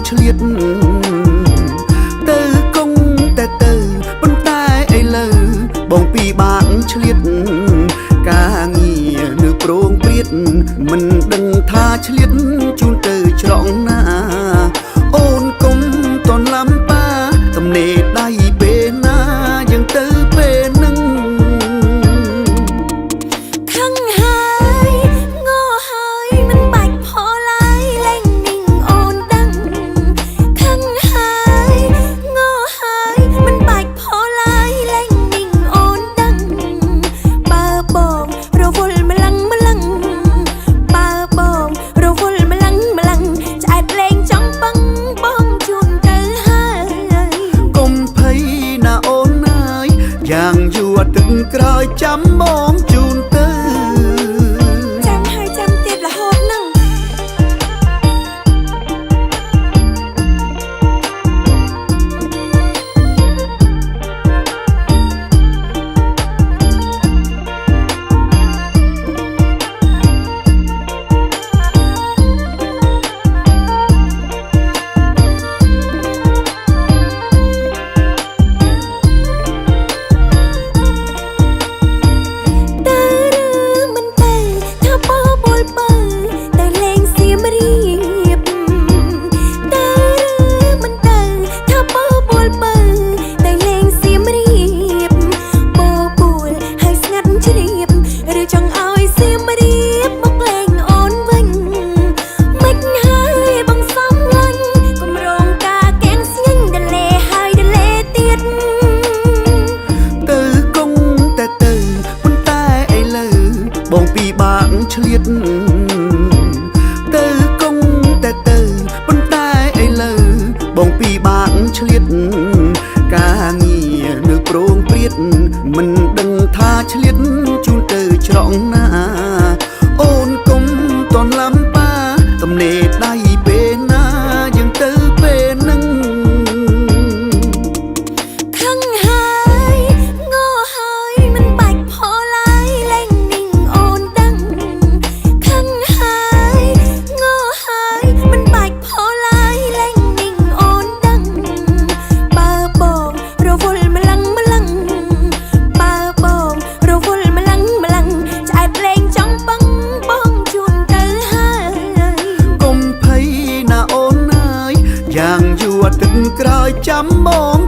ឆ្លៀតទៅគង់តែទៅប៉ុន្តែឥឡូវបងពីបានឆ្លៀតការងារនៅប្រងព្រាតមិនដឹងថាឆ្លៀតជូនទៅច្រកណាអូនកុំតន់ឡាំប៉ាទំនេរដៃពេលណាយើងទៅពេលនឹងខឹងហើយងើហើយមិនបាច់ផលឡើយលែងនិងអូនដឹងខឹងហើយងើហើយមិនបាច់ផលឡើយលែងនិងអូនដឹងបើបងរវល់ម្លឹងបើបងរវល់ម្លឹងឆ្អែតលេងចង់បឹងបងជូនទៅហើយកុំភ័យណាអូនអើយយ៉ាងយូរទឹកក្រោយចាំបងជូនទៅចាំហើយចាំទៀតរហូតនឹងបងពីបានឆ្លៀតទៅគង់តែទៅប៉ុន្តែឥឡូវបងពីបានឆ្លៀតការងារនៅប្រងព្រាតមិនដឹងថាឆ្លៀតជូនទៅច្រកណាអូនកុំតន់ឡាំប៉ាទំនេរដៃពេលណាយើងទៅពេលនឹងខឹងហើយងើហើយមិនបាច់ផលឡើយលែងនិងអូនដឹងខឹងហើយងើហើយមិនបាច់ផលឡើយលែងនិងអូនដឹងបើបងរវល់ម្លឹងបើបងរវល់ម្លឹងឆ្អែតលេងចង់បឹងបងជូនទៅហើយកុំភ័យណាអូនអើយយ៉ាងយូរទឹកក្រោយចាំបង